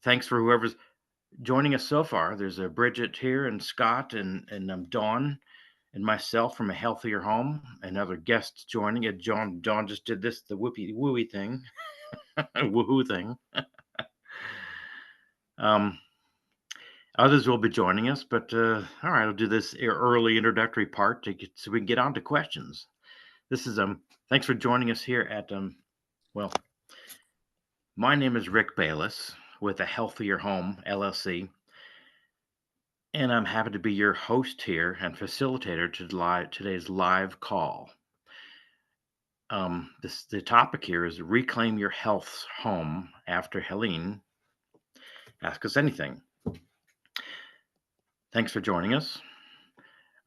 thanks for whoever's joining us so far. There's a Bridget here and Scott and Dawn and myself from a healthier home. Another guest joining it. John just did this the whoopee wooey thing, woohoo thing. Um, Others will be joining us, but all right, I'll do this early introductory part so we can get on to questions. This is Thanks for joining us here at well, my name is Rick Bayless with a Healthier Home LLC. And I'm happy to be your host here and facilitator to today's live call. The topic here is reclaim your health's home after Helene. Ask us anything. Thanks for joining us.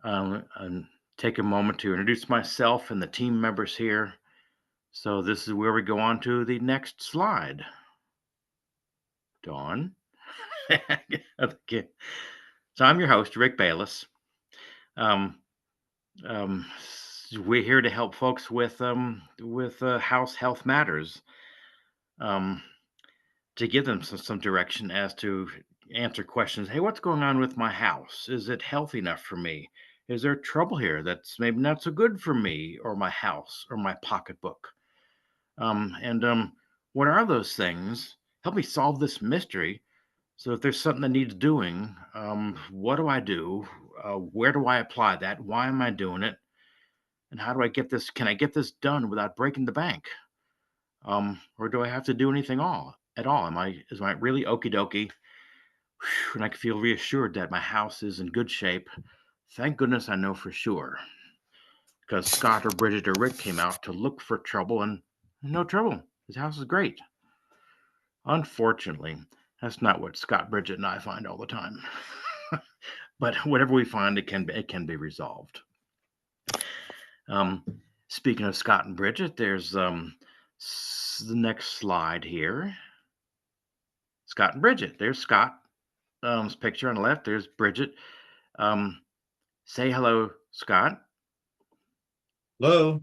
And take a moment to introduce myself and the team members here. So this is where we go on to the next slide. Dawn. Okay. So I'm your host, Rick Bayless. Um, um, we're here to help folks with house health matters, um, to give them some direction as to answer questions. Hey, what's going on with my house? Is it healthy enough for me? Is there trouble here that's maybe not so good for me or my house or my pocketbook? And What are those things? Help me solve this mystery. So if there's something that needs doing, what do I do? Where do I apply that? Why am I doing it? And how do I get this? Can I get this done without breaking the bank? Or do I have to do anything at all? Is I really okie dokie? And I can feel reassured that my house is in good shape. Thank goodness I know for sure. Because Scott or Bridget or Rick came out to look for trouble and no trouble. His house is great. Unfortunately, that's not what Scott, Bridget, and I find all the time. But whatever we find, it can be resolved. Um, Speaking of Scott and Bridget, there's the next slide here. Scott and Bridget. There's Scott's picture on the left. There's Bridget. Um, Say hello, Scott. Hello.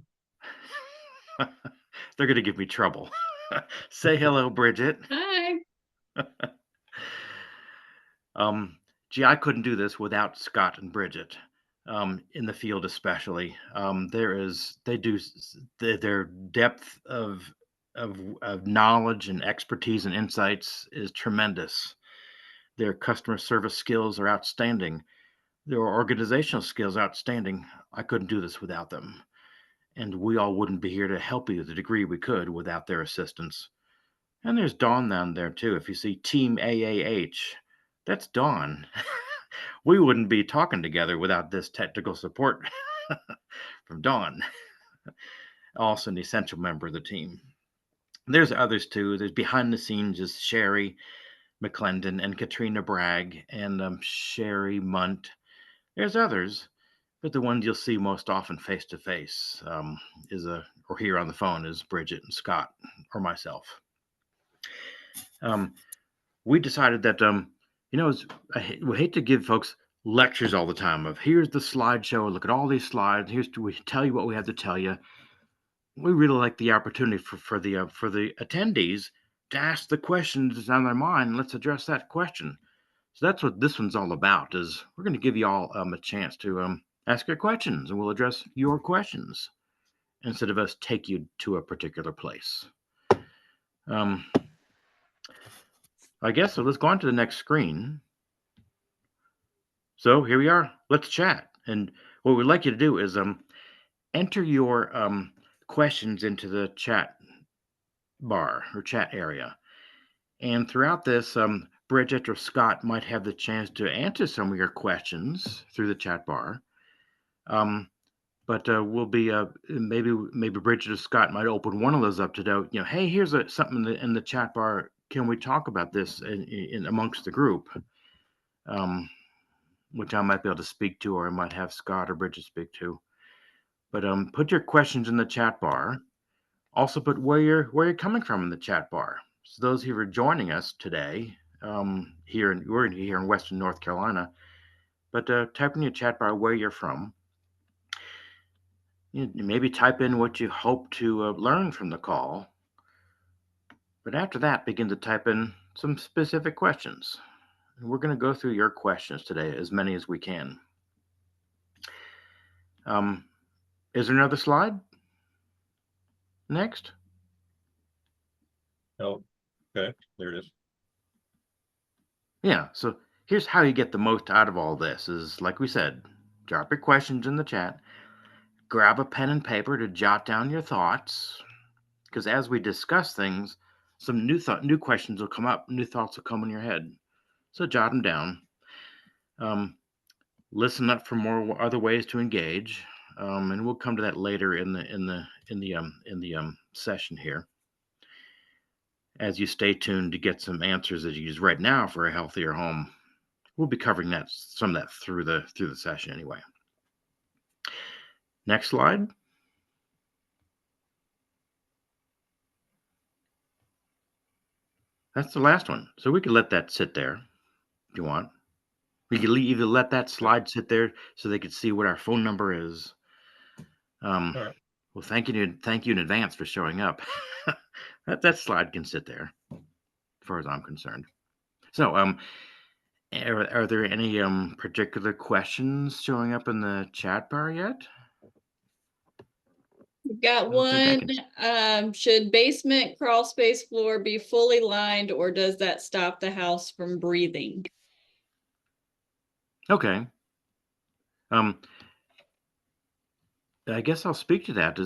They're going to give me trouble. Say hello, Bridget. Hi. Gee, I couldn't do this without Scott and Bridget. In the field, especially, their depth of knowledge and expertise and insights is tremendous. Their customer service skills are outstanding. Their organizational skills outstanding. I couldn't do this without them, and we all wouldn't be here to help you the degree we could without their assistance. And there's Dawn down there too. If you see Team AAH, that's Dawn. We wouldn't be talking together without this technical support from Dawn, also an essential member of the team. There's others too. There's behind the scenes is Sherry McClendon and Katrina Bragg and Sherry Munt. There's others, but the ones you'll see most often face to face or here on the phone is Bridget and Scott or myself. We decided that we hate to give folks lectures all the time of here's the slideshow, look at all these slides, we tell you what we have to tell you. We really like the opportunity for the attendees to ask the questions that's on their mind. Let's address that question. So that's what this one's all about. Is we're going to give you all a chance to ask your questions, and we'll address your questions instead of us take you to a particular place. I guess so. Let's go on to the next screen. So here we are. Let's chat. And what we'd like you to do is enter your questions into the chat bar or chat area. And throughout this, Bridget or Scott might have the chance to answer some of your questions through the chat bar. But we'll be maybe Bridget or Scott might open one of those up to do. Hey, here's something in the chat bar. Can we talk about this in amongst the group? Which I might be able to speak to, or I might have Scott or Bridget speak to. But put your questions in the chat bar. Also, put where you're coming from in the chat bar. So those who are joining us today, we're here in Western North Carolina, but type in your chat bar where you're from. Maybe type in what you hope to learn from the call. But after that, begin to type in some specific questions. And we're going to go through your questions today, as many as we can. Um, is there another slide? Next. Oh, okay, there it is. Yeah, so here's how you get the most out of all this is like we said, drop your questions in the chat, grab a pen and paper to jot down your thoughts, because as we discuss things, some new questions will come up, new thoughts will come in your head. So jot them down. Um, listen up for more other ways to engage, and we'll come to that later in the session here. As you stay tuned to get some answers that you use right now for a healthier home, we'll be covering some of that through the session anyway. Next slide. That's the last one. So we could let that sit there if you want. We could either let that slide sit there so they could see what our phone number is. All right. Well, thank you in advance for showing up. that slide can sit there, as far as I'm concerned. So, are there any particular questions showing up in the chat bar yet? We've got I don't think I can. one. Should basement crawl space floor be fully lined, or does that stop the house from breathing? Okay. I guess I'll speak to that.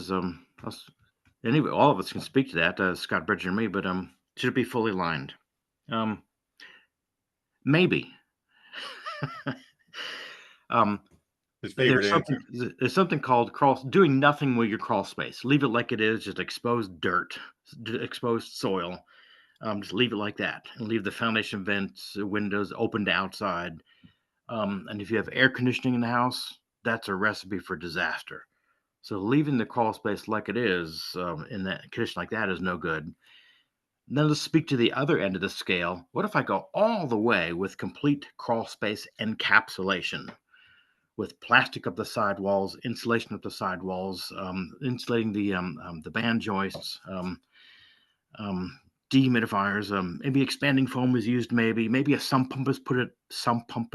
Anyway, all of us can speak to that. Scott, Bridger, and me. But should it be fully lined? Maybe. His favorite answer. There's something called doing nothing with your crawl space. Leave it like it is, just exposed dirt, exposed soil. Just leave it like that, and leave the foundation vents, windows open to outside. And if you have air conditioning in the house, that's a recipe for disaster. So leaving the crawl space like it is in that condition like that is no good. Then let's speak to the other end of the scale. What if I go all the way with complete crawl space encapsulation, with plastic up the sidewalls, insulation up the sidewalls, insulating the band joists, dehumidifiers, maybe expanding foam is used, maybe a sump pump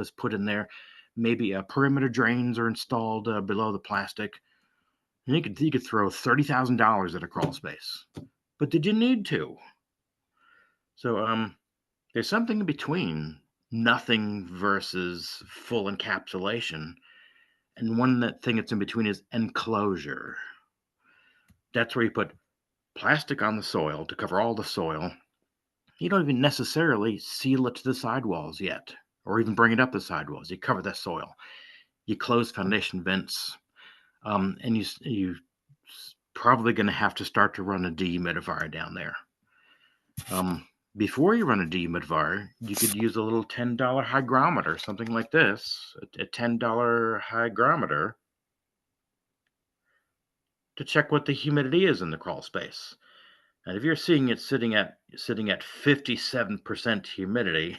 is put in there, maybe perimeter drains are installed below the plastic. And you could throw $30,000 at a crawl space, but did you need to? So there's something in between nothing versus full encapsulation, and thing that's in between is enclosure. That's where you put plastic on the soil to cover all the soil. You don't even necessarily seal it to the sidewalls yet, or even bring it up the sidewalls. You cover that soil. You close foundation vents, and you probably going to have to start to run a dehumidifier down there. Before you run a dehumidifier, you could use a little $10 hygrometer, something like this, a $10 hygrometer, to check what the humidity is in the crawl space. And if you're seeing it sitting at 57% humidity,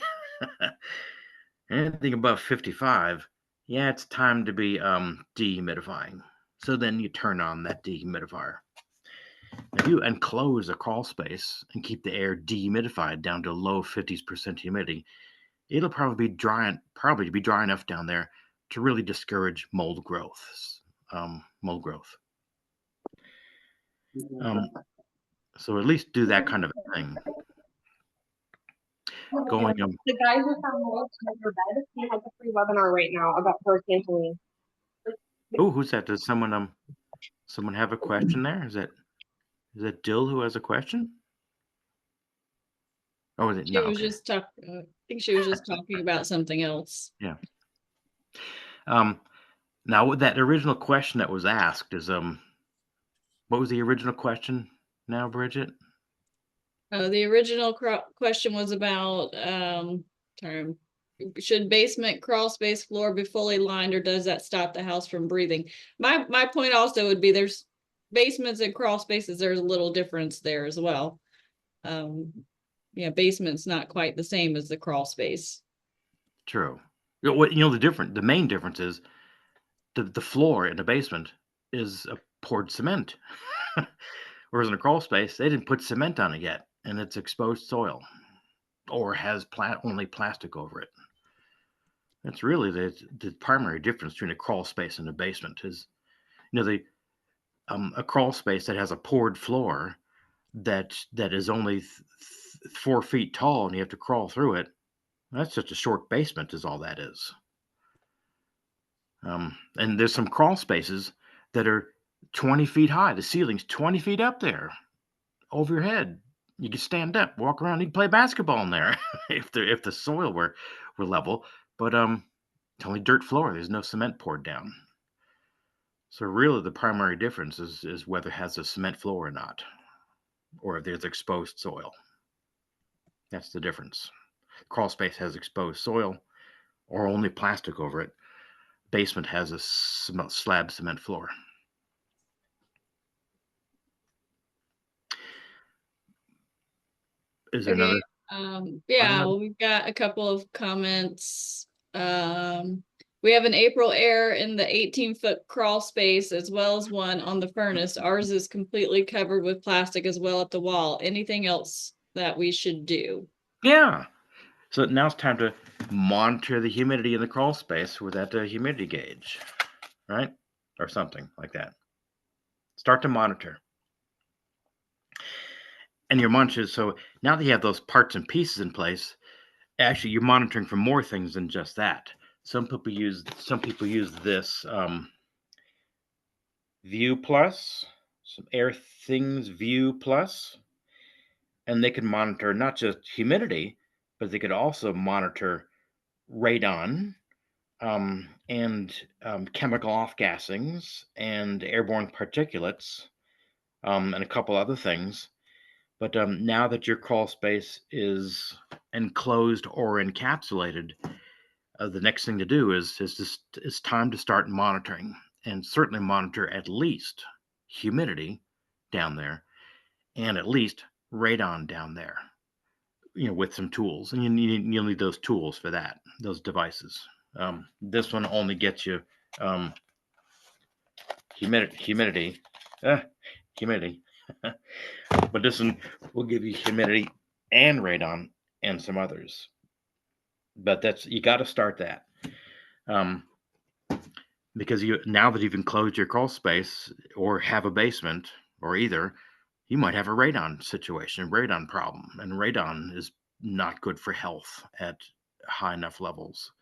anything above 55, yeah, it's time to be dehumidifying. So then you turn on that dehumidifier. If you enclose a crawl space and keep the air dehumidified down to low 50% humidity, it'll probably be dry enough down there to really discourage mold growth. So at least do that kind of thing. Going The guy who found mold under your bed, he has a free webinar right now about Hurricane Helene. Oh, who's that? Does someone have a question there? Is that Dill who has a question? Oh, is it? She No, was okay. just I think she was just talking about something else. Yeah. Now that original question that was asked is what was the original question now, Bridget? The original question was about should basement crawl space floor be fully lined, or does that stop the house from breathing? My point also would be there's basements and crawl spaces, there's a little difference there as well. Yeah, basement's not quite the same as the crawl space. True. The main difference is the floor in the basement is a poured cement. Whereas in a crawl space, they didn't put cement on it yet, and it's exposed soil. or has only plastic over it. That's really the primary difference between a crawl space and a basement is, the a crawl space that has a poured floor that is only 4 feet tall and you have to crawl through it. That's just a short basement, is all that is. And there's some crawl spaces that are 20 feet high. The ceiling's 20 feet up there over your head. You can stand up, walk around. You can play basketball in there if the soil were level. But it's only dirt floor. There's no cement poured down. So really, the primary difference is whether it has a cement floor or not, or if there's exposed soil. That's the difference. Crawl space has exposed soil or only plastic over it. Basement has a slab cement floor. Is there Okay. another? Yeah, well, we've got a couple of comments. We have an April air in the 18-foot crawl space as well as one on the furnace. Ours is completely covered with plastic as well at the wall. Anything else that we should do? Yeah. So now it's time to monitor the humidity in the crawl space with that humidity gauge, right? Or something like that. Start to monitor. And your munches, so now that you have those parts and pieces in place, actually you're monitoring for more things than just that. Some people use this View Plus, some Air Things View Plus, and they can monitor not just humidity, but they could also monitor radon, and chemical off-gassings and airborne particulates, and a couple other things. But now that your crawl space is enclosed or encapsulated, the next thing to do is time to start monitoring, and certainly monitor at least humidity down there and at least radon down there. With some tools, and you'll need those tools for that, those devices. This one only gets you humidity, humidity. But this one will give you humidity and radon and some others. But you got to start that, because now that you've enclosed your crawl space or have a basement or either, you might have a radon situation, radon problem, and radon is not good for health at high enough levels.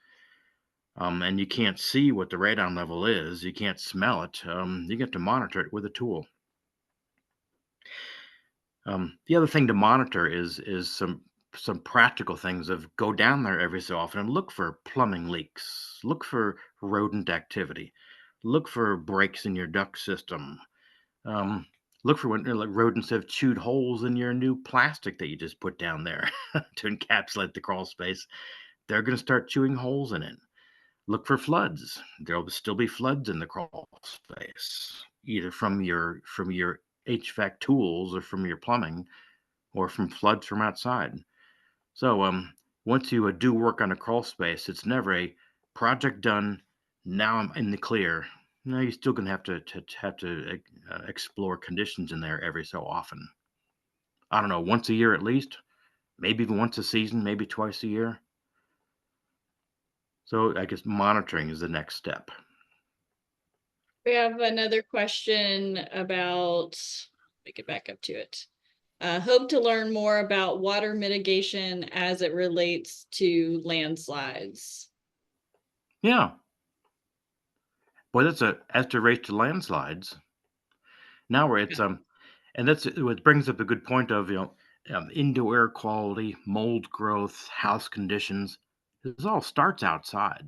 And you can't see what the radon level is. You can't smell it. You get to monitor it with a tool. The other thing to monitor is some practical things of go down there every so often and look for plumbing leaks, look for rodent activity, look for breaks in your duct system. Look for when like rodents have chewed holes in your new plastic that you just put down there to encapsulate the crawl space. They're going to start chewing holes in it. Look for floods. There'll still be floods in the crawl space, either from your HVAC tools or from your plumbing, or from floods from outside. So once you do work on a crawl space, it's never a project done. Now I'm in the clear. No, you're still going to have to explore conditions in there every so often. I don't know, once a year at least, maybe even once a season, maybe twice a year. So I guess monitoring is the next step. We have another question about, let me get back up to it. Hope to learn more about water mitigation as it relates to landslides. Yeah. Boy, as to relate to landslides. Now where it's and that's what brings up a good point of indoor air quality, mold growth, house conditions. This all starts outside.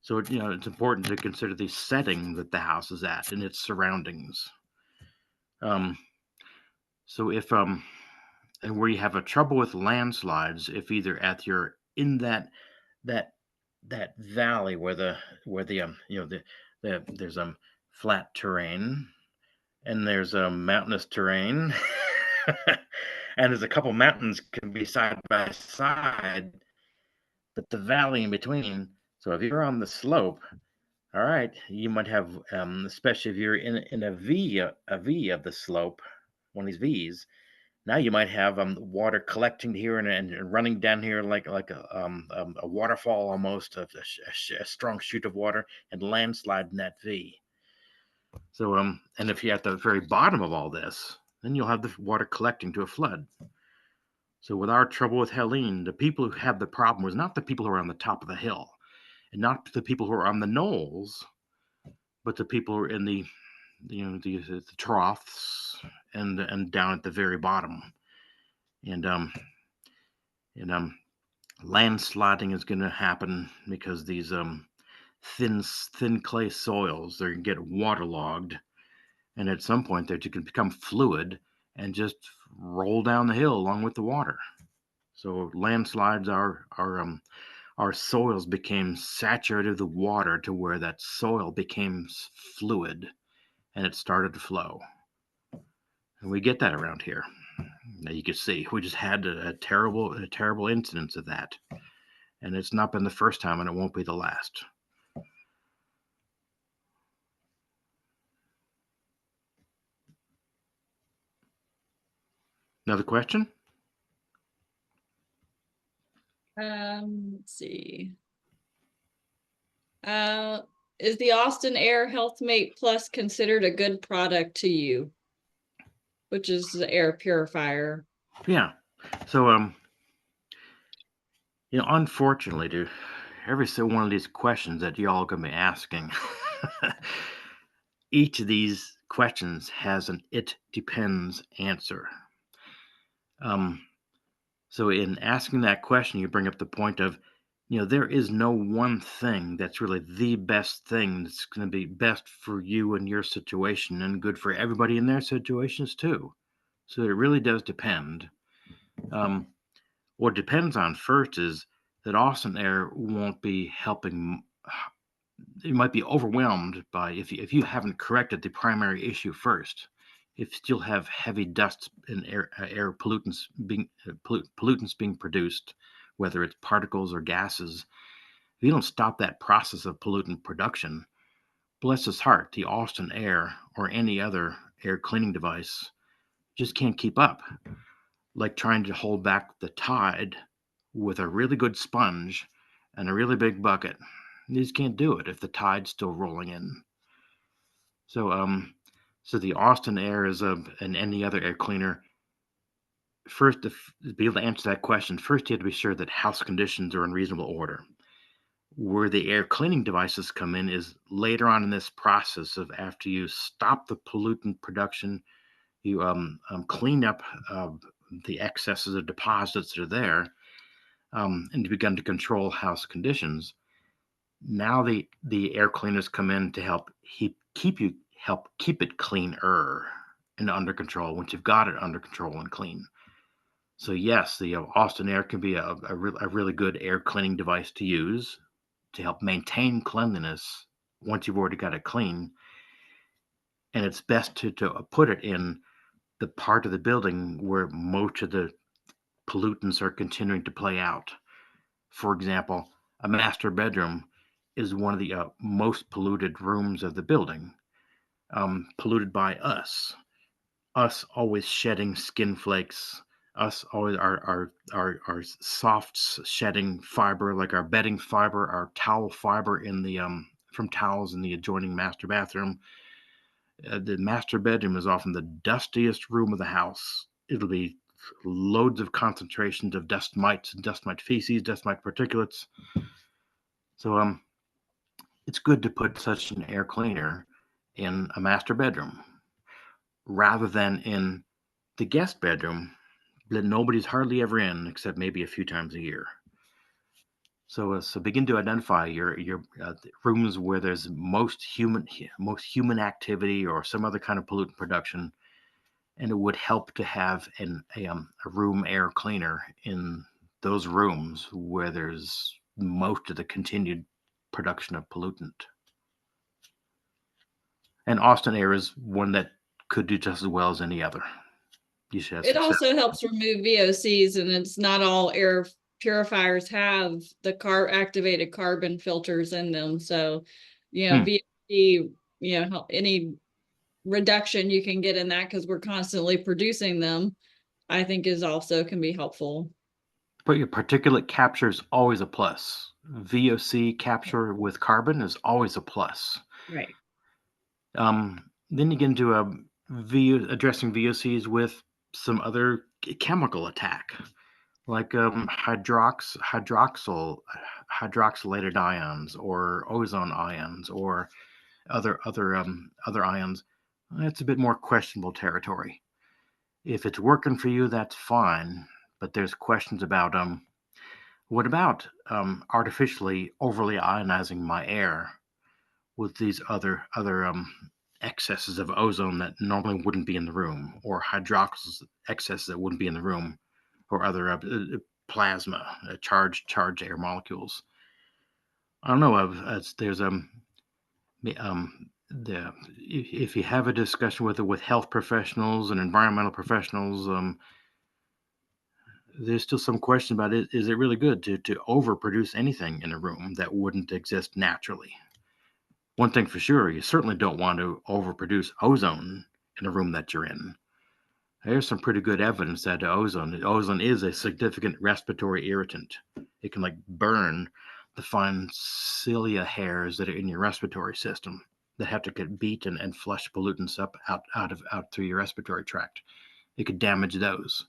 So it's important to consider the setting that the house is at and its surroundings. So if and where you have a trouble with landslides, if either at your in that valley where the there's flat terrain and there's a mountainous terrain, and there's a couple mountains can be side by side, but the valley in between. So if you're on the slope, all right, you might have, especially if you're in a V of the slope, one of these V's, Now you might have water collecting here and running down here like a waterfall almost, a strong shoot of water, and landslide in that V. So and if you're at the very bottom of all this, then you'll have the water collecting to a flood. So with our trouble with Helene, the people who had the problem was not the people who are on the top of the hill, and not the people who are on the knolls, but the people who are in the the troughs and down at the very bottom. And landsliding is going to happen because these thin clay soils, they're going to get waterlogged, and at some point they can become fluid and just roll down the hill along with the water. So landslides our soils became saturated with water to where that soil became fluid and it started to flow. And we get that around here. Now you can see we just had a terrible incidence of that. And it's not been the first time and it won't be the last. Another question? Let's see. Is the Austin Air HealthMate Plus considered a good product to you? Which is the air purifier. Yeah. So unfortunately, dude, every single one of these questions that y'all are gonna be asking, each of these questions has an "it depends" answer. So in asking that question, you bring up the point of, there is no one thing that's really the best thing that's going to be best for you and your situation and good for everybody in their situations too. So it really does depend. What depends on first is that Austin Air won't be helping. You might be overwhelmed by if you haven't corrected the primary issue first. If you still have heavy dust and air pollutants being produced, whether it's particles or gases, if you don't stop that process of pollutant production, bless his heart, the Austin Air or any other air cleaning device just can't keep up. Like trying to hold back the tide with a really good sponge and a really big bucket. You just can't do it if the tide's still rolling in. So the Austin Air is and any other air cleaner. First, to be able to answer that question, first you have to be sure that house conditions are in reasonable order. Where the air cleaning devices come in is later on in this process of after you stop the pollutant production, you clean up the excesses of deposits that are there, and you begin to control house conditions. Now the air cleaners come in to help keep it cleaner and under control once you've got it under control and clean. So yes, the Austin Air can be a really good air cleaning device to use to help maintain cleanliness once you've already got it clean. And it's best to put it in the part of the building where most of the pollutants are continuing to play out. For example, a master bedroom is one of the most polluted rooms of the building, polluted by us always shedding skin flakes, us always our softs shedding fiber, like our bedding fiber, our towel fiber in the from towels in the adjoining master bathroom. The master bedroom is often the dustiest room of the house. It'll be loads of concentrations of dust mites and dust mite feces, dust mite particulates. So it's good to put such an air cleaner in a master bedroom rather than in the guest bedroom that nobody's hardly ever in except maybe a few times a year. So begin to identify your rooms where there's most human activity or some other kind of pollutant production, and it would help to have a room air cleaner in those rooms where there's most of the continued production of pollutant. And Austin Air is one that could do just as well as any other. It also helps remove VOCs, and it's not all air purifiers have the activated carbon filters in them. So, VOC, any reduction you can get in that because we're constantly producing them I think is also can be helpful. But your particulate capture is always a plus. VOC capture with carbon is always a plus. Right. Then you get into addressing VOCs with some other chemical attack, like hydroxylated ions or ozone ions or other ions. That's a bit more questionable territory. If it's working for you, that's fine. But there's questions about what about artificially overly ionizing my air with these other excesses of ozone that normally wouldn't be in the room, or hydroxyl excesses that wouldn't be in the room, or other plasma, charged air molecules. I don't know. There's if you have a discussion with health professionals and environmental professionals, there's still some question about it. Is it really good to overproduce anything in a room that wouldn't exist naturally? One thing for sure, you certainly don't want to overproduce ozone in a room that you're in. There's some pretty good evidence that ozone is a significant respiratory irritant. It can like burn the fine cilia hairs that are in your respiratory system that have to get beat and flush pollutants out through your respiratory tract. It could damage those.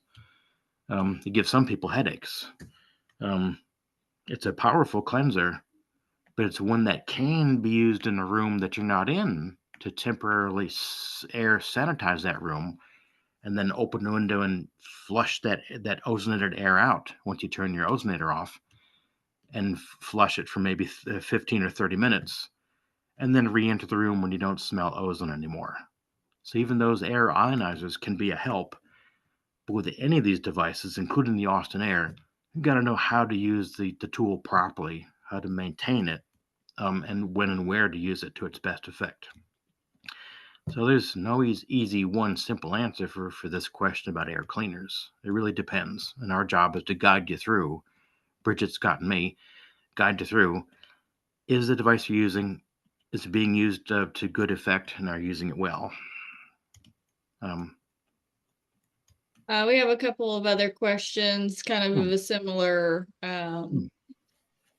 It gives some people headaches. It's a powerful cleanser, but it's one that can be used in a room that you're not in to temporarily air sanitize that room, and then open the window and flush that ozonated air out once you turn your ozonator off, and flush it for maybe 15 or 30 minutes, and then re-enter the room when you don't smell ozone anymore. So even those air ionizers can be a help. But with any of these devices, including the Austin Air, you've got to know how to use the tool properly, how to maintain it, and when and where to use it to its best effect. So there's no easy one simple answer for this question about air cleaners. It really depends. And our job is to guide you through. Bridget, Scott, and me guide you through. Is the device you're using, is it being used to good effect, and are you using it well? We have a couple of other questions, kind of a similar.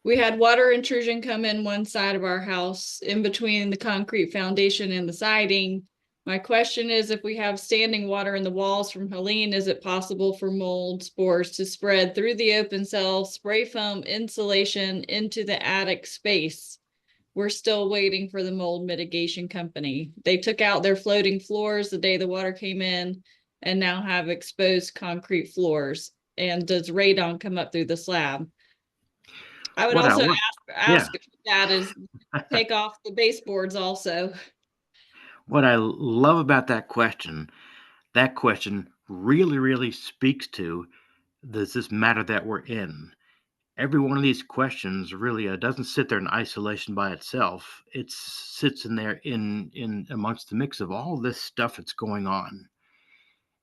We had water intrusion come in one side of our house in between the concrete foundation and the siding. My question is, if we have standing water in the walls from Helene, is it possible for mold spores to spread through the open cell spray foam insulation into the attic space? We're still waiting for the mold mitigation company. They took out their floating floors the day the water came in and now have exposed concrete floors. And does radon come up through the slab? I would also ask if that is take off the baseboards also. What I love about that question really, really speaks to this matter that we're in. Every one of these questions really doesn't sit there in isolation by itself. It sits in there in amongst the mix of all this stuff that's going on.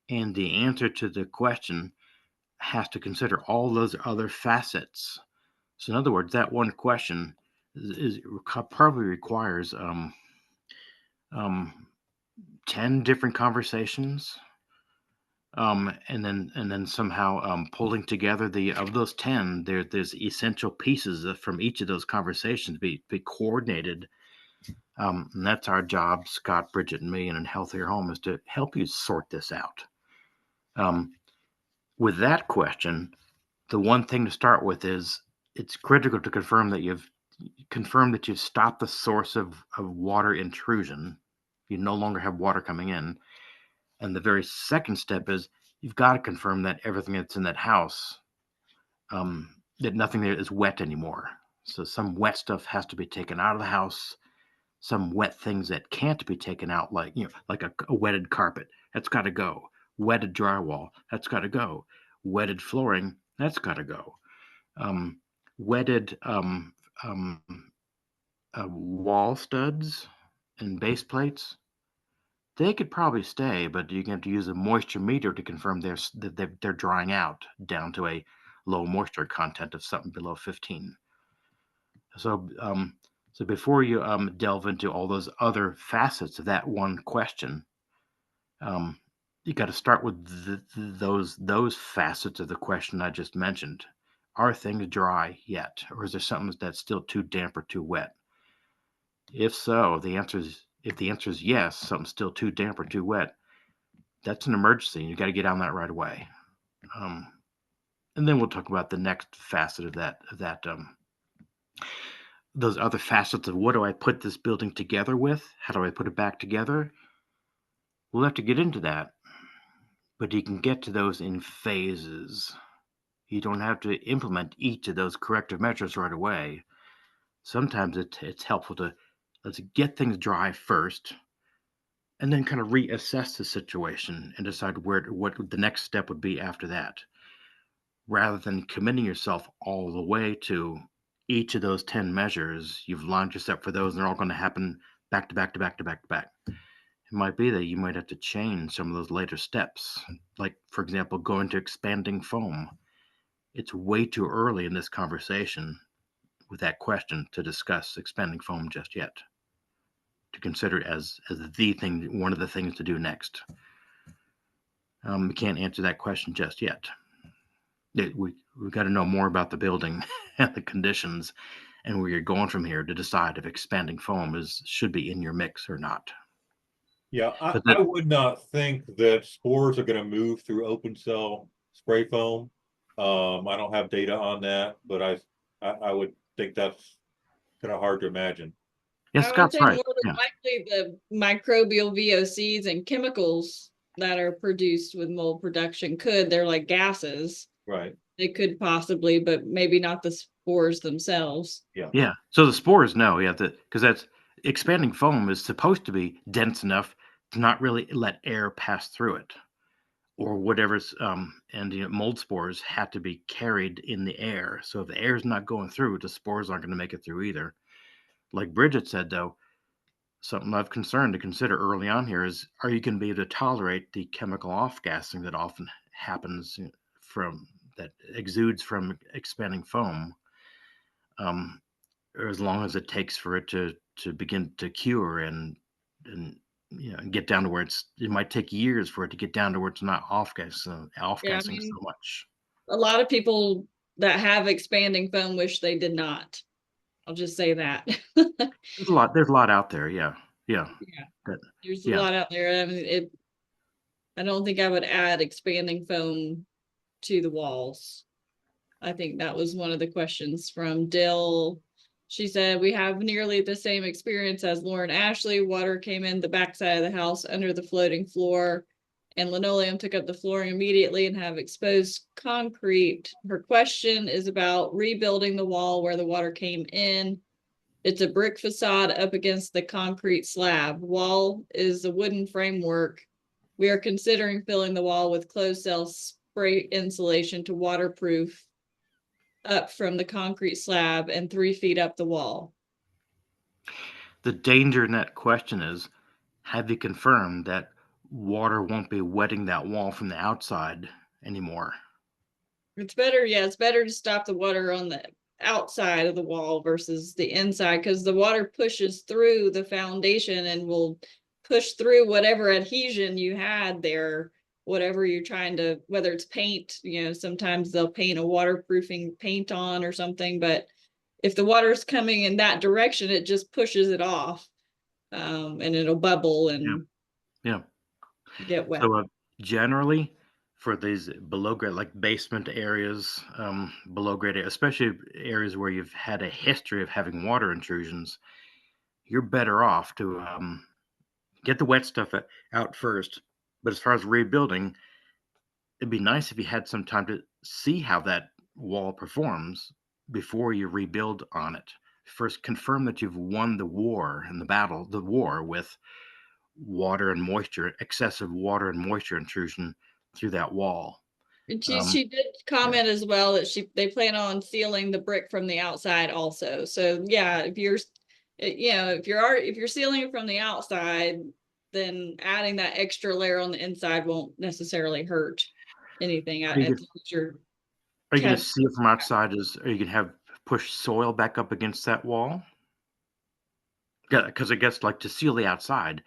And the answer to the question has to consider all those other facets. So in other words, that one question probably requires 10 different conversations, and then somehow pulling together of those 10, there's essential pieces from each of those conversations be coordinated. And that's our job, Scott, Bridget, and me, in a healthier home, is to help you sort this out. With that question, the one thing to start with is it's critical to confirm that you've stopped the source of water intrusion. You no longer have water coming in. And the very second step is you've got to confirm that everything that's in that house, that nothing there is wet anymore. So some wet stuff has to be taken out of the house. Some wet things that can't be taken out, like a wetted carpet, that's got to go. Wetted drywall, that's got to go. Wetted flooring, that's got to go. Wetted wall studs and base plates, they could probably stay, but you have to use a moisture meter to confirm they're drying out down to a low moisture content of something below 15. So before you delve into all those other facets of that one question, you got to start with those facets of the question I just mentioned. Are things dry yet, or is there something that's still too damp or too wet? If so, if the answer is yes, something's still too damp or too wet, that's an emergency. You got to get on that right away. Um, and then we'll talk about the next facet of that those other facets of what do I put this building together with? How do I put it back together? We'll have to get into that, but you can get to those in phases. You don't have to implement each of those corrective measures right away. Sometimes it's helpful to let's get things dry first, and then kind of reassess the situation and decide what the next step would be after that, rather than committing yourself all the way to each of those 10 measures. You've lined yourself for those, and they're all going to happen back to back to back to back to back. It might be that you might have to change some of those later steps, like, for example, going to expanding foam. It's way too early in this conversation with that question to discuss expanding foam just yet, to consider it as the thing, one of the things to do next. We can't answer that question just yet. We've got to know more about the building and the conditions and where you're going from here to decide if expanding foam should be in your mix or not. Yeah, But I would not think that spores are going to move through open cell spray foam. I don't have data on that, but I would think that's kind of hard to imagine. yeah, I would Scott's say right. more than likely the microbial VOCs and chemicals that are produced with mold production they're like gases. Right. They could possibly, but maybe not the spores themselves. Yeah. So the spores, no, yeah, because that's expanding foam is supposed to be dense enough to not really let air pass through it, or whatever's. And mold spores have to be carried in the air. So if the air is not going through, the spores aren't going to make it through either. Like Bridget said, though, something I've concerned to consider early on here is: are you going to be able to tolerate the chemical off gassing that often happens from that exudes from expanding foam? Or as long as it takes for it to begin to cure and get down to where it might take years for it to get down to where it's not off Yeah, I gassing so mean, much. a lot of people that have expanding foam wish they did not. I'll just say that. There's a lot out there. Yeah. Yeah, But, there's a yeah. lot out there. I mean, I don't think I would add expanding foam to the walls. I think that was one of the questions from Dill. She said, we have nearly the same experience as Lauren Ashley. Water came in the backside of the house under the floating floor, and linoleum took up the flooring immediately and have exposed concrete. Her question is about rebuilding the wall where the water came in. It's a brick facade up against the concrete slab. Wall is a wooden framework. We are considering filling the wall with closed cell spray insulation to waterproof up from the concrete slab and 3 feet up the wall. The danger in that question is: have you confirmed that water won't be wetting that wall from the outside anymore? It's better to stop the water on the outside of the wall versus the inside, because the water pushes through the foundation and will push through whatever adhesion you had there, whatever you're trying to, whether it's paint, sometimes they'll paint a waterproofing paint on or something, but if the water's coming in that direction, it just pushes it off, and it'll bubble and Yeah. get wet. So generally, for these below grade, like basement areas, below grade, especially areas where you've had a history of having water intrusions, you're better off to get the wet stuff out first. But as far as rebuilding, it'd be nice if you had some time to see how that wall performs before you rebuild on it. First, confirm that you've won the war and the war with water and moisture, excessive water and moisture intrusion through that wall. And Um, she did comment as well that they plan on sealing the brick from the outside also. So yeah, if you're sealing it from the outside, then adding that extra layer on the inside won't necessarily hurt anything. are you, are you going to catch. seal from outside? Are you going to have push soil back up against that wall? Because I guess, like, to seal the outside,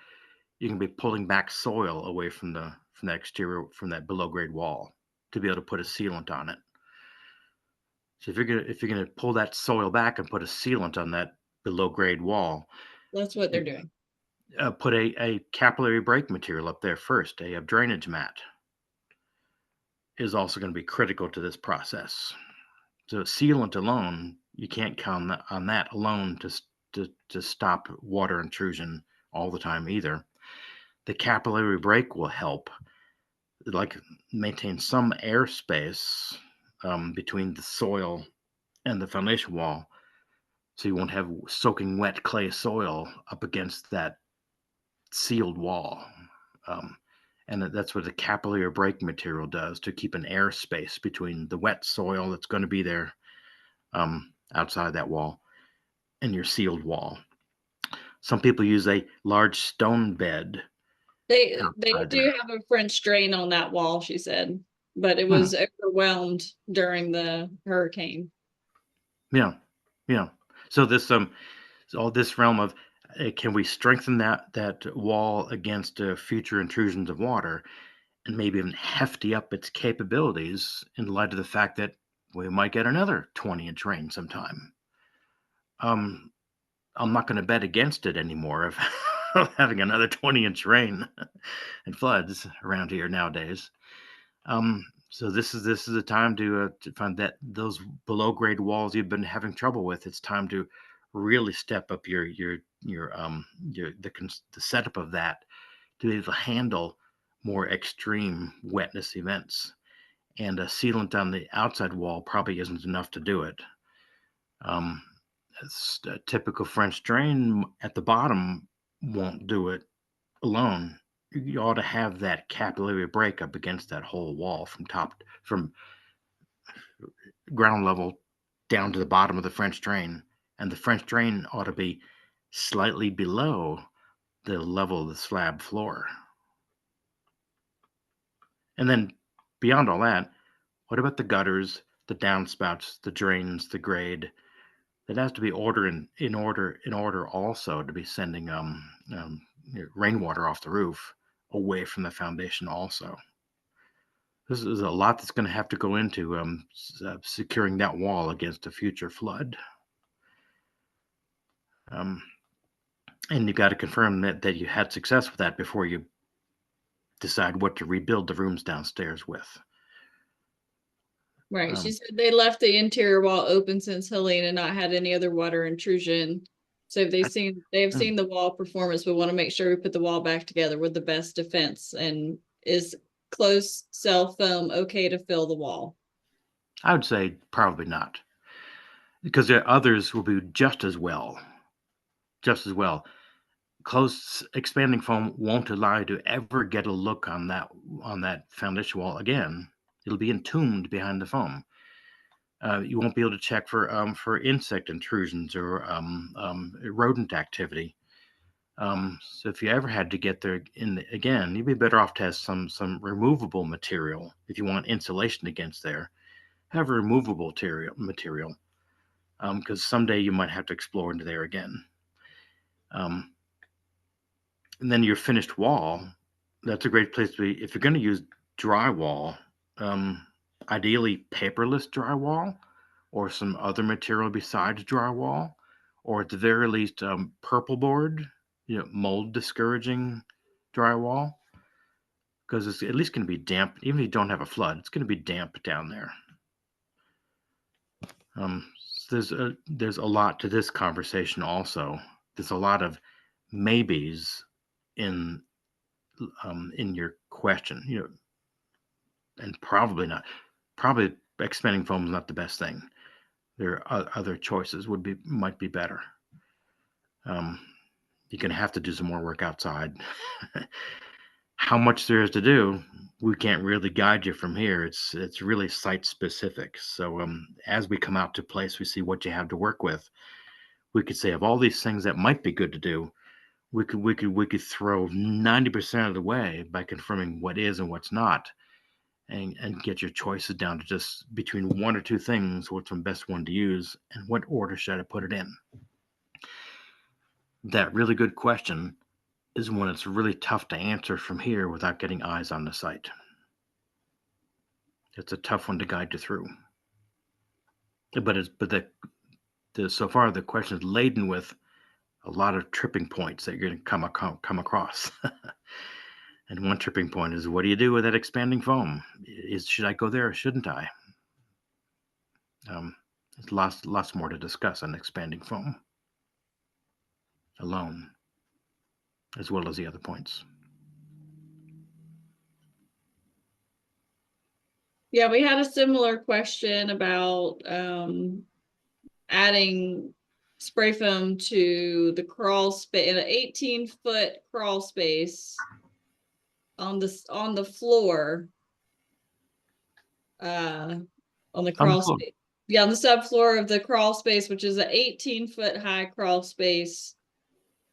you can be pulling back soil away from from that exterior, from that below grade wall, to be able to put a sealant on it. So if you're gonna pull that soil back and put a sealant on that below grade wall, That's what they're doing. put a capillary break material up there first. A drainage mat is also going to be critical to this process. So sealant alone, you can't count on that alone to stop water intrusion all the time either. The capillary break will help, like, maintain some airspace between the soil and the foundation wall, so you won't have soaking wet clay soil up against that sealed wall. Um, and that's what the capillary break material does, to keep an airspace between the wet soil that's going to be there outside that wall and your sealed wall. Some people use a large stone bed They outside do there. have a French drain on that wall, she said, but it was overwhelmed during the hurricane. Yeah, yeah. So this all this realm of, can we strengthen that wall against future intrusions of water, and maybe even hefty up its capabilities in light of the fact that we might get another 20-inch rain sometime. I'm not going to bet against it anymore of having another 20-inch rain and floods around here nowadays. So this is the time to find that those below grade walls you've been having trouble with. It's time to really step up the setup of that, to be able to handle more extreme wetness events. And a sealant on the outside wall probably isn't enough to do it. It's a typical French drain at the bottom won't do it alone. You ought to have that capillary break up against that whole wall from ground level down to the bottom of the French drain. And the French drain ought to be slightly below the level of the slab floor. And then beyond all that, what about the gutters, the downspouts, the drains, the grade? That has to be in order also to be sending rainwater off the roof away from the foundation also. This is a lot that's going to have to go into securing that wall against a future flood. And you got to confirm that you had success with that before you decide what to rebuild the rooms downstairs with. Right. She Um, said they left the interior wall open since Helene and not had any other water intrusion. So they have seen the wall performance, but want to make sure we put the wall back together with the best defense. And is closed cell foam okay to fill the wall? I would say probably not, because there are others will be just as well. Just as well. Close expanding foam won't allow you to ever get a look on that foundation wall again. It'll be entombed behind the foam. You won't be able to check for insect intrusions or rodent activity. So if you ever had to get there again, you'd be better off to have some removable material. If you want insulation against there, have a removable material, because someday you might have to explore into there again. And then your finished wall, that's a great place to be. If you're going to use drywall, ideally paperless drywall or some other material besides drywall, or at the very least purple board, mold discouraging drywall, because it's at least going to be damp. Even if you don't have a flood, it's going to be damp down there. So there's a lot to this conversation also. There's a lot of maybes in your question, and probably expanding foam is not the best thing. There are other choices might be better. You're going to have to do some more work outside. How much there is to do, we can't really guide you from here. It's really site specific. So as we come out to place, we see what you have to work with. We could say, of all these things that might be good to do, we could throw 90% of the way by confirming what is and what's not, and get your choices down to just between one or two things, what's the best one to use and what order should I put it in. That really good question is when it's really tough to answer from here without getting eyes on the site. It's a tough one to guide you through. But so far the question is laden with a lot of tripping points that you're going to come across. And one tripping point is, what do you do with that expanding foam? Should I go there or shouldn't I? There's lots more to discuss on expanding foam alone, as well as the other points. Yeah, we had a similar question about adding spray foam to the crawl space, in an 18-foot crawl space on the floor. On the crawl space. Yeah, on the subfloor of the crawl space, which is an 18-foot high crawl space.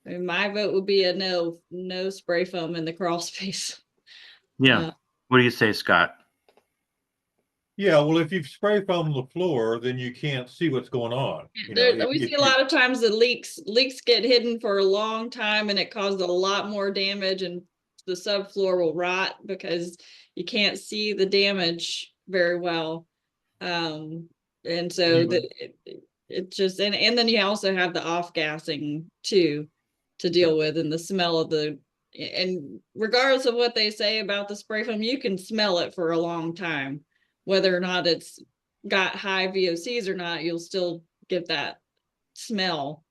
I mean, my vote would be a no spray foam in the crawl space. Yeah. What do you say, Scott? Yeah, well, if you spray foam the floor, then you can't see what's going on. We see a lot of times the leaks get hidden for a long time, and it causes a lot more damage, and the subfloor will rot because you can't see the damage very well. And so it just, and then you also have the off gassing too to deal with, and the smell of and regardless of what they say about the spray foam, you can smell it for a long time, whether or not it's got high VOCs or not, you'll still get that smell.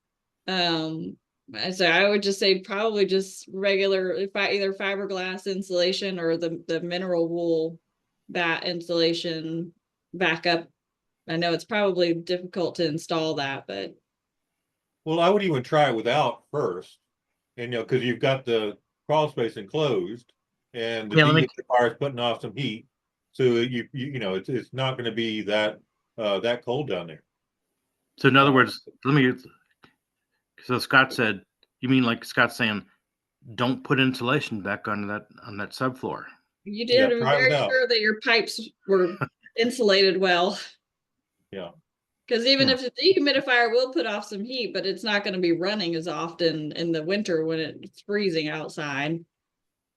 So I would just say probably just regular, either fiberglass insulation or the mineral wool bat insulation backup. I know it's probably difficult to install that, but well, I would even try it without first, and because you've got the crawl space enclosed, and the dehumidifier is putting off some heat, so it's not going to be that cold down there. So in other words, so Scott said, you mean like Scott's saying, don't put insulation back on that subfloor. You did be very sure that your pipes were insulated well. Yeah. Because even if the dehumidifier will put off some heat, but it's not going to be running as often in the winter when it's freezing outside.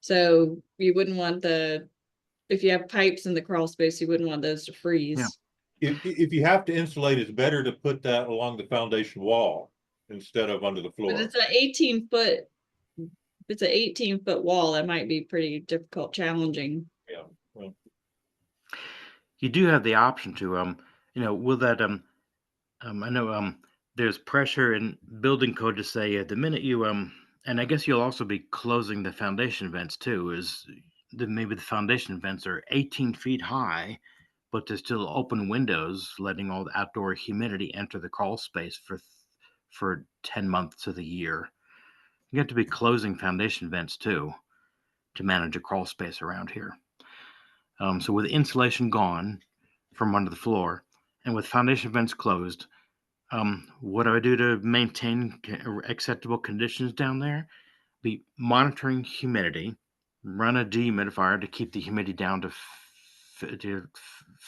So you wouldn't want if you have pipes in the crawl space, you wouldn't want those to freeze. Yeah. If you have to insulate, it's better to put that along the foundation wall instead of under the floor. But it's an 18-foot. It's an 18-foot wall. That might be pretty difficult, challenging. Yeah. Well, you do have the option to will that I know there's pressure in building code to say the minute you and I guess you'll also be closing the foundation vents too, is maybe the foundation vents are 18 feet high, but there's still open windows letting all the outdoor humidity enter the crawl space for 10 months of the year. You have to be closing foundation vents too to manage a crawl space around here. So with insulation gone from under the floor and with foundation vents closed, what do I do to maintain acceptable conditions down there? Be monitoring humidity, run a dehumidifier to keep the humidity down to 50 to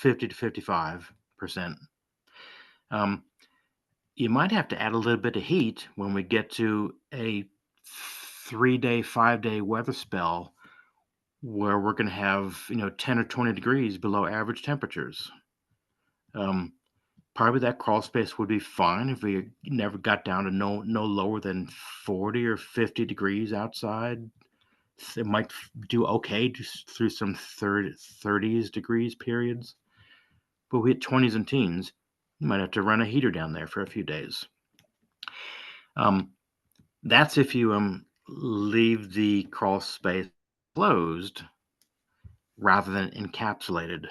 55%. You might have to add a little bit of heat when we get to a 3-day, 5-day weather spell where we're going to have 10 or 20 degrees below average temperatures. Probably that crawl space would be fine if we never got down to no lower than 40 or 50 degrees outside. It might do okay just through some 30s degrees periods, but we hit 20s and teens, you might have to run a heater down there for a few days. That's if you leave the crawl space closed rather than encapsulated.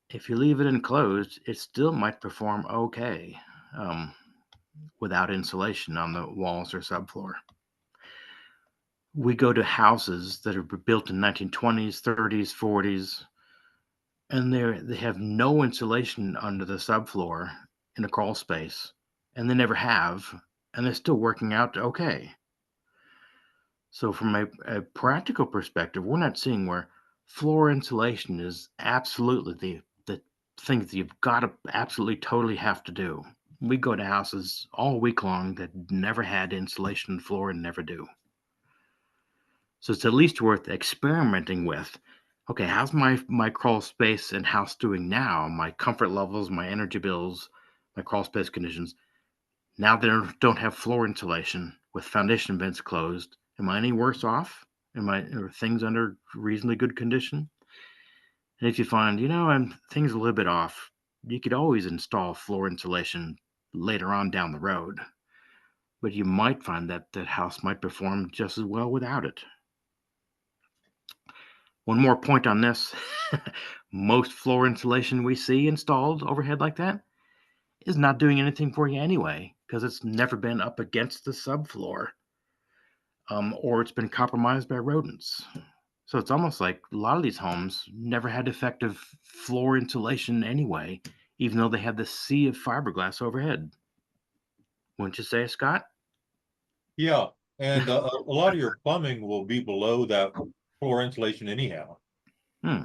If you leave it enclosed, it still might perform okay without insulation on the walls or subfloor. We go to houses that are built in 1920s, 30s, 40s, and they have no insulation under the subfloor in a crawl space, and they never have, and they're still working out okay. So from a practical perspective, we're not seeing where floor insulation is absolutely the thing that you've got to absolutely totally have to do. We go to houses all week long that never had insulation floor and never do. So it's at least worth experimenting with. Okay, how's my crawl space and house doing now? My comfort levels, my energy bills, my crawl space conditions. Now they don't have floor insulation with foundation vents closed. Am I any worse off? Are things under reasonably good condition? And if you find, things a little bit off, you could always install floor insulation later on down the road. But you might find that the house might perform just as well without it. One more point on this. Most floor insulation we see installed overhead like that is not doing anything for you anyway, because it's never been up against the subfloor, or it's been compromised by rodents. So it's almost like a lot of these homes never had effective floor insulation anyway, even though they had this sea of fiberglass overhead. Wouldn't you say, Scott? Yeah, and a lot of your plumbing will be below that floor insulation anyhow. Hmm.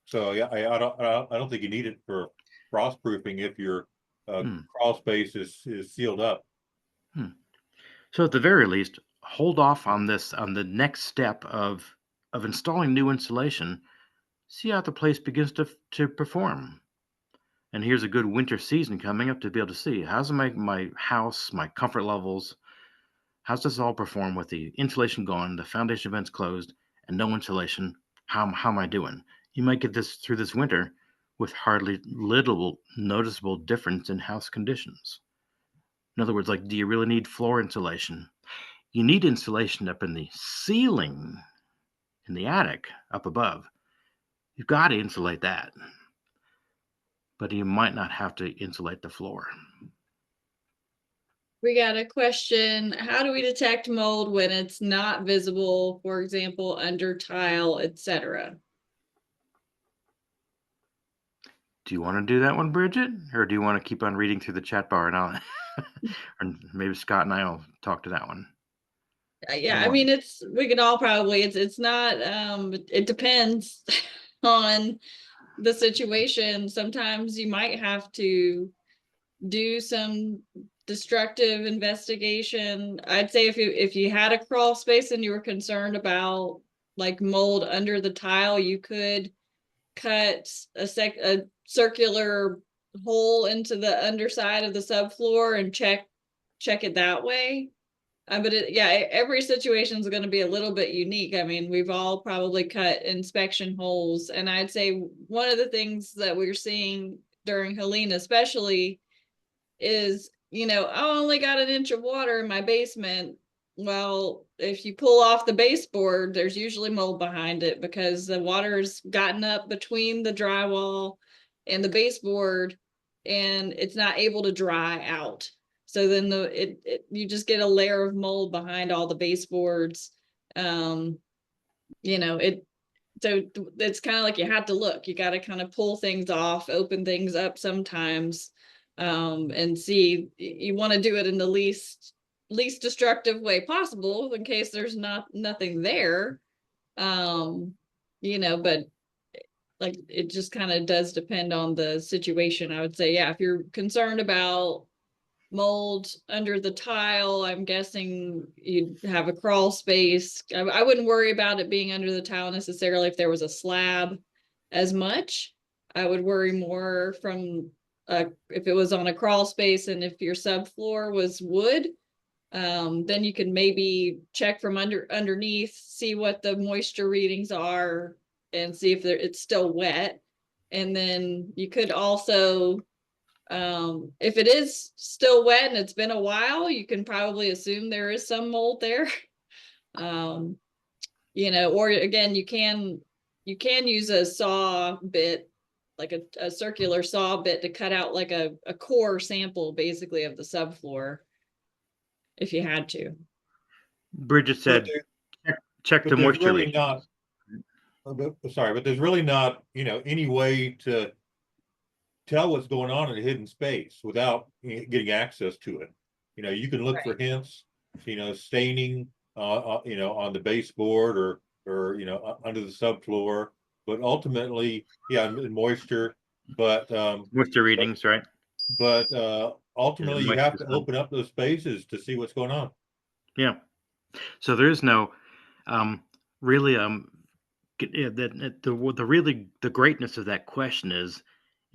So yeah, I don't think you need it for frost proofing if your crawl space is sealed up. So at the very least, hold off on the next step of installing new insulation. See how the place begins to perform. And here's a good winter season coming up to be able to see how's my house, my comfort levels, how's this all perform with the insulation gone, the foundation vents closed, and no insulation. How am I doing? You might get this through this winter with hardly little noticeable difference in house conditions. In other words, like, do you really need floor insulation? You need insulation up in the ceiling, in the attic, up above. You've got to insulate that. But you might not have to insulate the floor. We got a question. How do we detect mold when it's not visible, for example, under tile, etc.? Do you want to do that one, Bridget? Or do you want to keep on reading through the chat bar and I'll or maybe Scott and I'll talk to that one? Yeah, I mean, we can all probably, it's not, it depends on the situation. Sometimes you might have to do some destructive investigation. I'd say if you had a crawl space and you were concerned about like mold under the tile, you could cut a circular hole into the underside of the subfloor and check it that way. But every situation is going to be a little bit unique. I mean, we've all probably cut inspection holes, and I'd say one of the things that we're seeing during Helene, especially, is I only got an inch of water in my basement. Well, if you pull off the baseboard, there's usually mold behind it because the water's gotten up between the drywall and the baseboard, and it's not able to dry out. So then you just get a layer of mold behind all the baseboards. So it's kind of like you have to look. You got to kind of pull things off, open things up sometimes, and see. You want to do it in the least destructive way possible in case there's nothing there. But like it just kind of does depend on the situation. I would say, yeah, if you're concerned about mold under the tile, I'm guessing you'd have a crawl space. I wouldn't worry about it being under the tile necessarily if there was a slab as much. I would worry more from if it was on a crawl space and if your subfloor was wood, then you can maybe check from underneath, see what the moisture readings are, and see if it's still wet. And then you could also, if it is still wet and it's been a while, you can probably assume there is some mold there. Or again, you can use a saw bit, like a circular saw bit, to cut out like a core sample basically of the subfloor if you had to. Bridget said, check the moisture really readings. not. Sorry, but there's really not, any way to tell what's going on in a hidden space without getting access to it. You can look for hints, staining, on the baseboard or under the subfloor, but ultimately, moisture. But moisture readings, right? But ultimately, you have to open up those spaces to see what's going on. Yeah. So there is no really the greatness of that question is,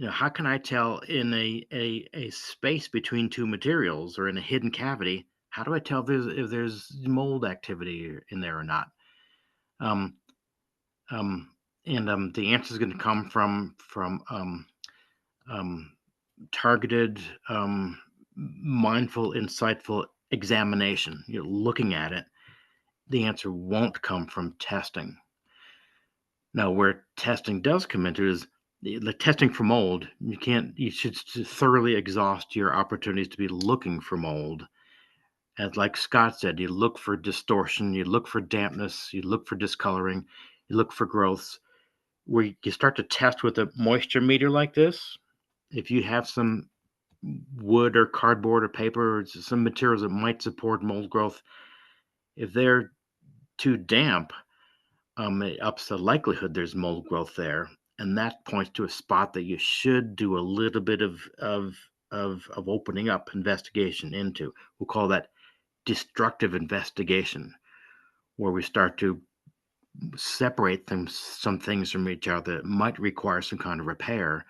how can I tell in a space between two materials or in a hidden cavity, how do I tell if there's mold activity in there or not? Um, um, and the answer is going to come from um, targeted, mindful, insightful examination. Looking at it. The answer won't come from testing. Now, where testing does come into is the testing for mold. You should thoroughly exhaust your opportunities to be looking for mold. And like Scott said, you look for distortion, you look for dampness, you look for discoloring, you look for growths. Where you start to test with a moisture meter like this, if you have some wood or cardboard or paper or some materials that might support mold growth, if they're too damp, it ups the likelihood there's mold growth there, and that points to a spot that you should do a little bit of opening up investigation into. We'll call that destructive investigation, where we start to separate some things from each other that might require some kind of repair,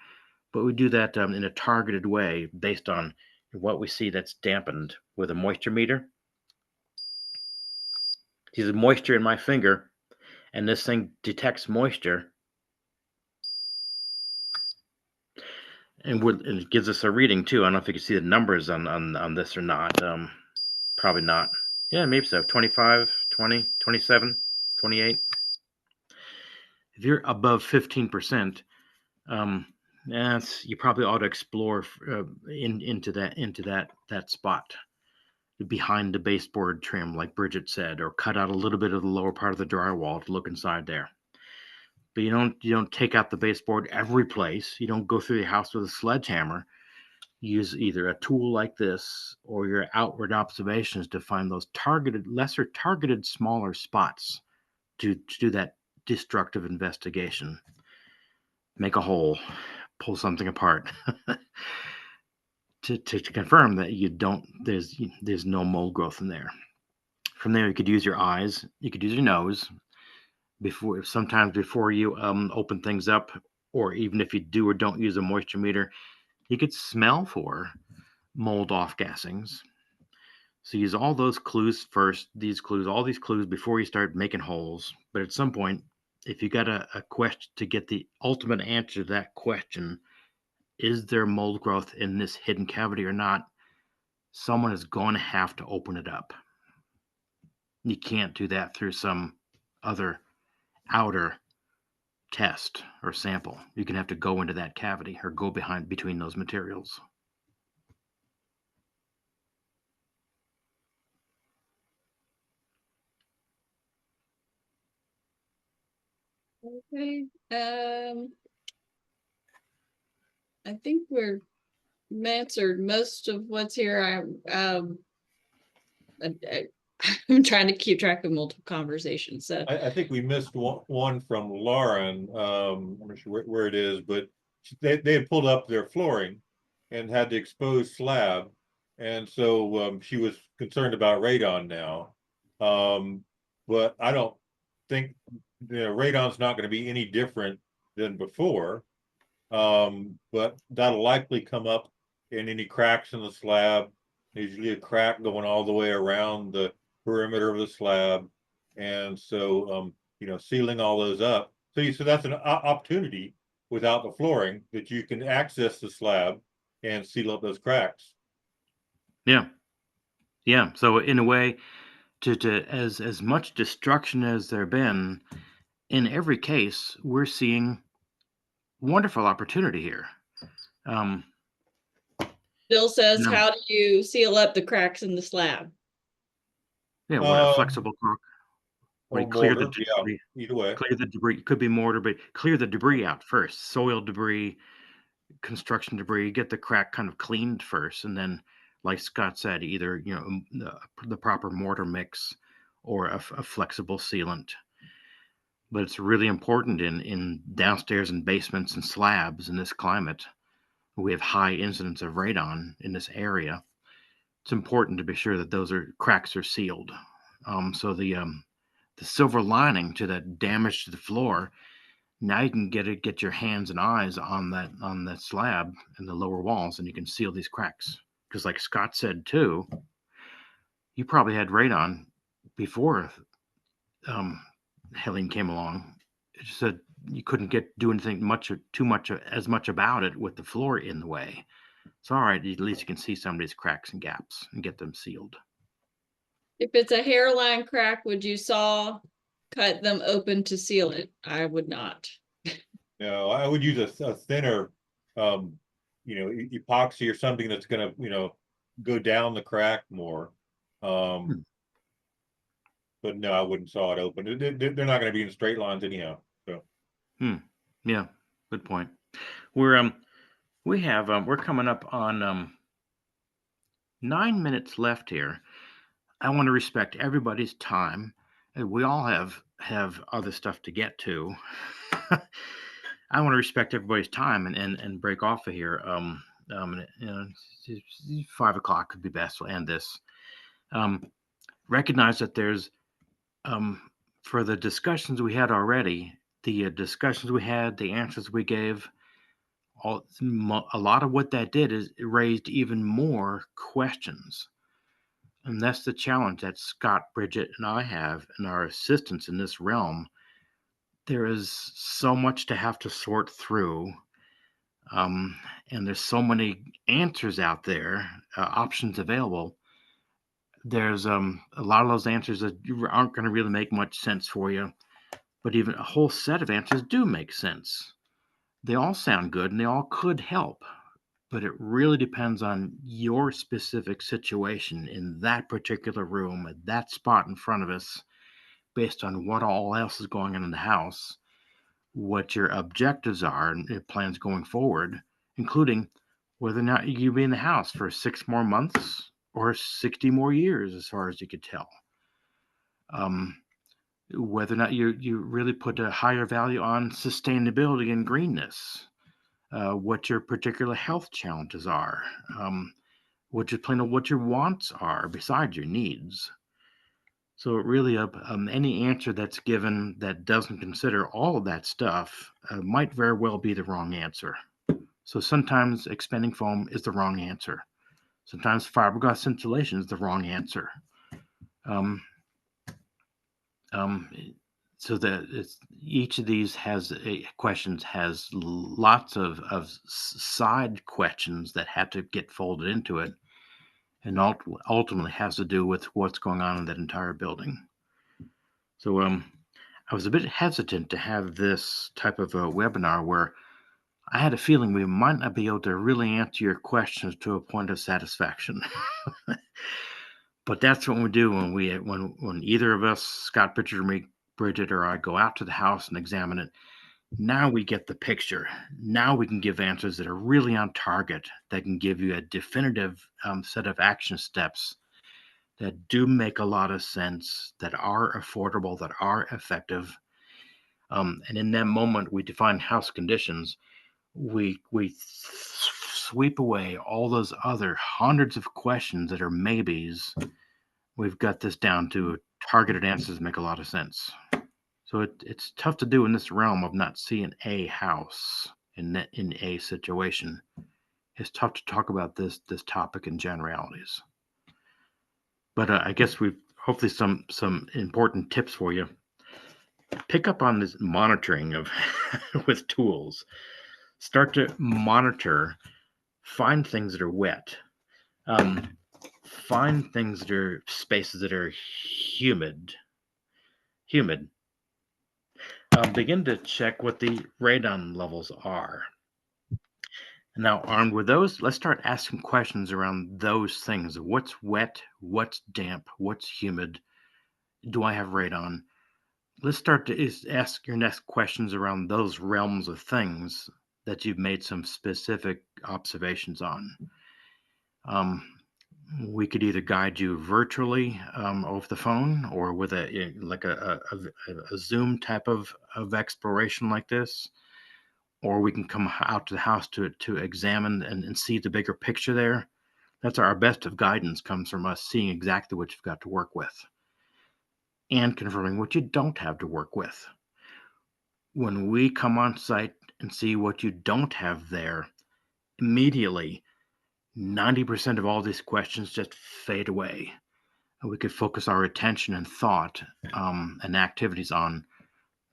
but we do that in a targeted way based on what we see that's dampened with a moisture meter. See the moisture in my finger, and this thing detects moisture and it gives us a reading too. I don't know if you can see the numbers on this or not. Probably not. Yeah, maybe so. 25, 20, 27, 28. If you're above 15%, you probably ought to explore into that spot behind the baseboard trim, like Bridget said, or cut out a little bit of the lower part of the drywall to look inside there. But you don't take out the baseboard every place. You don't go through the house with a sledgehammer. Use either a tool like this or your outward observations to find those lesser targeted, smaller spots to do that destructive investigation. Make a hole, pull something apart to confirm that there's no mold growth in there. From there, you could use your eyes, you could use your nose sometimes before you open things up, or even if you do or don't use a moisture meter, you could smell for mold off gassings. So use all those clues first, all these clues before you start making holes. But at some point, if you got a question to get the ultimate answer to that question, is there mold growth in this hidden cavity or not? Someone is going to have to open it up. You can't do that through some other outer test or sample. You're going to have to go into that cavity or go between those materials. Okay. I think we're answered most of what's here. I'm trying to keep track of multiple conversations. So I think we missed one from Lauren. I'm not sure where it is, but they had pulled up their flooring and had the exposed slab. And so she was concerned about radon now. But I don't think radon's not going to be any different than before. But that'll likely come up in any cracks in the slab. There's usually a crack going all the way around the perimeter of the slab. And so, sealing all those up. So that's an opportunity without the flooring that you can access the slab and seal up those cracks. Yeah. Yeah. So in a way, to as much destruction as there been, in every case, we're seeing wonderful opportunity here. Bill says, No. how do you seal up the cracks in the slab? Yeah, what a flexible caulk. Or Clear the mortar, yeah, either way. clear the debris. Could be mortar, but clear the debris out first. Soil debris, construction debris. Get the crack kind of cleaned first, and then, like Scott said, either the proper mortar mix or a flexible sealant. But it's really important in downstairs and basements and slabs in this climate. We have high incidence of radon in this area. It's important to be sure that those cracks are sealed. So the silver lining to that damage to the floor, now you can get your hands and eyes on that slab and the lower walls, and you can seal these cracks. Because like Scott said too, you probably had radon before um, Helene came along. She said you couldn't do anything as much about it with the floor in the way. So all right, at least you can see some of these cracks and gaps and get them sealed. If it's a hairline crack, would you cut them open to seal it? I would not. No, I would use a thinner, epoxy or something that's going to, go down the crack more. But no, I wouldn't saw it open. They're not going to be in straight lines anyhow. So. Yeah, good point. We're coming up on 9 minutes left here. I want to respect everybody's time. We all have other stuff to get to. I want to respect everybody's time and break off of here. 5 o'clock could be best. We'll end this. Recognize that there's for the discussions we had already, the discussions we had, the answers we gave, a lot of what that did is it raised even more questions. And that's the challenge that Scott, Bridget, and I have, and our assistants in this realm. There is so much to have to sort through. And there's so many answers out there, options available. There's a lot of those answers that aren't going to really make much sense for you, but even a whole set of answers do make sense. They all sound good and they all could help, but it really depends on your specific situation in that particular room, at that spot in front of us, based on what all else is going on in the house, what your objectives are and your plans going forward, including whether or not you be in the house for 6 more months or 60 more years, as far as you could tell. Whether or not you really put a higher value on sustainability and greenness, what your particular health challenges are, what your wants are besides your needs. So really, any answer that's given that doesn't consider all of that stuff might very well be the wrong answer. So sometimes expanding foam is the wrong answer. Sometimes fiberglass insulation is the wrong answer. Um, um, so that each of these questions has lots of side questions that have to get folded into it, and ultimately has to do with what's going on in that entire building. So I was a bit hesitant to have this type of a webinar where I had a feeling we might not be able to really answer your questions to a point of satisfaction. But that's what we do when either of us, Scott, Bridget, or I go out to the house and examine it. Now we get the picture. Now we can give answers that are really on target, that can give you a definitive set of action steps that do make a lot of sense, that are affordable, that are effective. And in that moment, we define house conditions. We sweep away all those other hundreds of questions that are maybes. We've got this down to targeted answers that make a lot of sense. So it's tough to do in this realm of not seeing a house in a situation. It's tough to talk about this topic in generalities. But I guess we've hopefully some important tips for you. Pick up on this monitoring of with tools. Start to monitor. Find things that are wet. Find things that are spaces that are humid. Begin to check what the radon levels are. Now, armed with those, let's start asking questions around those things. What's wet? What's damp? What's humid? Do I have radon? Let's start to ask your next questions around those realms of things that you've made some specific observations on. We could either guide you virtually over the phone or with a Zoom type of exploration like this, or we can come out to the house to examine and see the bigger picture there. That's our best of guidance comes from us seeing exactly what you've got to work with. and confirming what you don't have to work with. When we come on site and see what you don't have there, immediately 90% of all these questions just fade away. And we could focus our attention and thought and activities on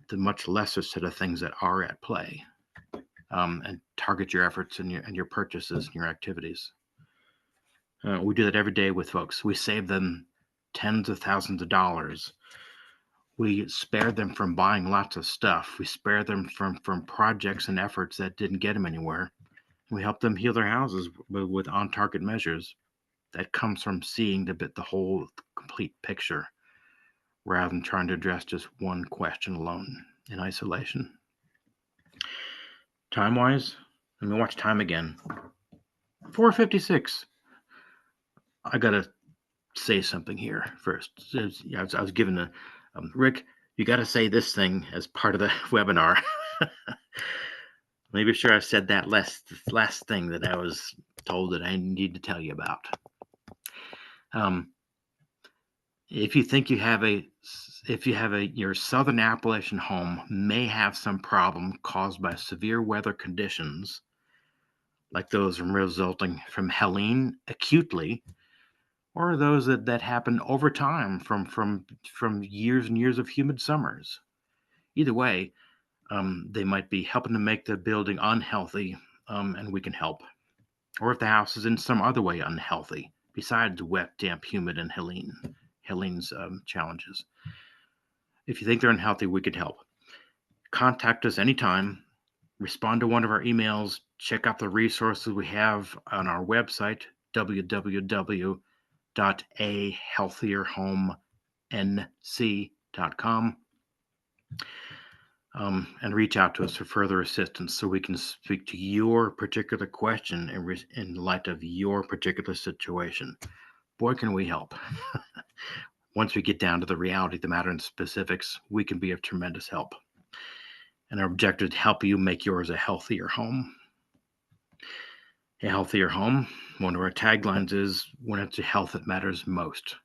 the much lesser set of things that are at play, and target your efforts and your purchases and your activities. We do that every day with folks. We save them tens of thousands of dollars. We spare them from buying lots of stuff. We spare them from projects and efforts that didn't get them anywhere. We help them heal their houses with on-target measures. That comes from seeing the whole complete picture, rather than trying to address just one question alone in isolation. Time-wise, let me watch time again. 4:56. I gotta say something here first. I was given a Rick, you got to say this thing as part of the webinar. Maybe sure I said that last thing that I was told that I need to tell you about. If you think your Southern Appalachian home may have some problem caused by severe weather conditions, like those resulting from Helene acutely, or those that happen over time from years and years of humid summers. Either way, they might be helping to make the building unhealthy, and we can help. Or if the house is in some other way unhealthy, besides wet, damp, humid, and Helene's challenges. If you think they're unhealthy, we can help. Contact us anytime. Respond to one of our emails. Check out the resources we have on our website, www.ahealthierhomenc.com. And reach out to us for further assistance so we can speak to your particular question in light of your particular situation. Boy, can we help. Once we get down to the reality of the matter and specifics, we can be of tremendous help. And our objective is to help you make yours a healthier home. A healthier home, one of our taglines is, when it's your health that matters most.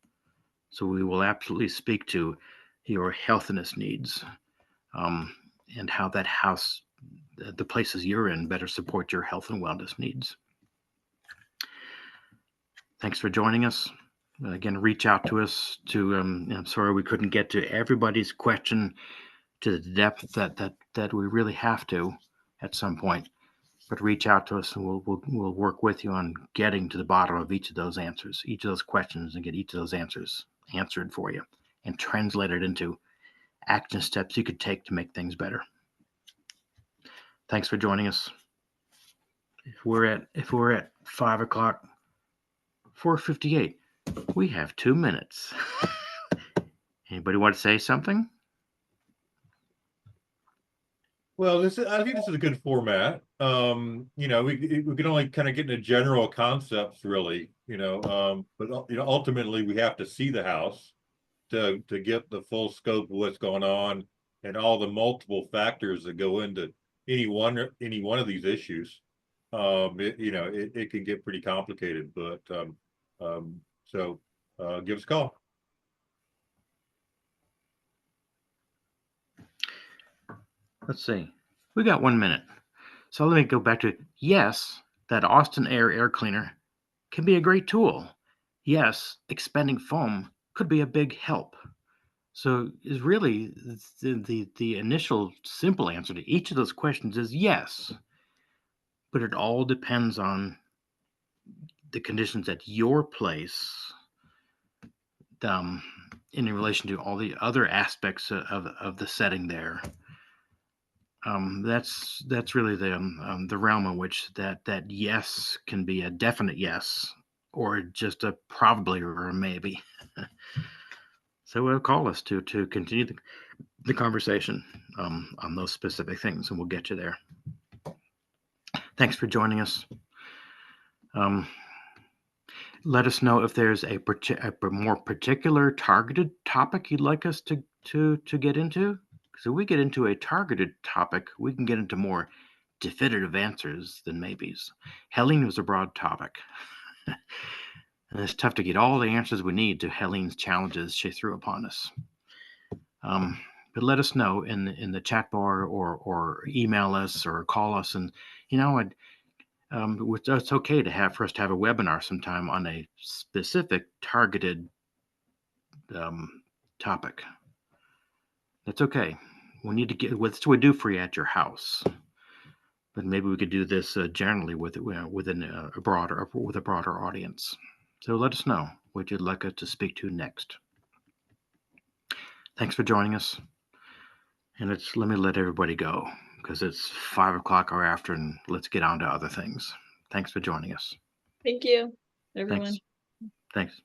So we will absolutely speak to your healthiness needs, and how that house, the places you're in, better support your health and wellness needs. Thanks for joining us. Again, reach out to us. I'm sorry we couldn't get to everybody's question to the depth that we really have to at some point, but reach out to us and we'll work with you on getting to the bottom of each of those answers, each of those questions, and get each of those answers answered for you and translated into action steps you could take to make things better. Thanks for joining us. If we're at 5 o'clock, 4:58, we have 2 minutes. Anybody want to say something? Well, I think this is a good format. We can only kind of get into general concepts, really. But ultimately we have to see the house to get the full scope of what's going on and all the multiple factors that go into any one of these issues. It can get pretty complicated, but so give us a call. Let's see. We got 1 minute. So let me go back to, yes, that Austin air cleaner can be a great tool. Yes, expanding foam could be a big help. So is really the initial simple answer to each of those questions is yes. But it all depends on the conditions at your place, in relation to all the other aspects of the setting there. That's really the realm in which that yes can be a definite yes, or just a probably or a maybe. So call us to continue the conversation on those specific things, and we'll get you there. Thanks for joining us. Let us know if there's a more particular targeted topic you'd like us to get into. So we get into a targeted topic, we can get into more definitive answers than maybes. Helene was a broad topic. And it's tough to get all the answers we need to Helene's challenges she threw upon us. But let us know in the chat bar or email us or call us, and it's okay for us to have a webinar sometime on a specific targeted topic. That's okay. We need to get what we do for you at your house, but maybe we could do this generally within a broader audience. So let us know what you'd like us to speak to next. Thanks for joining us. And let me let everybody go because it's 5 o'clock or after, and let's get on to other things. Thanks for joining us. Thank you, everyone. Thanks.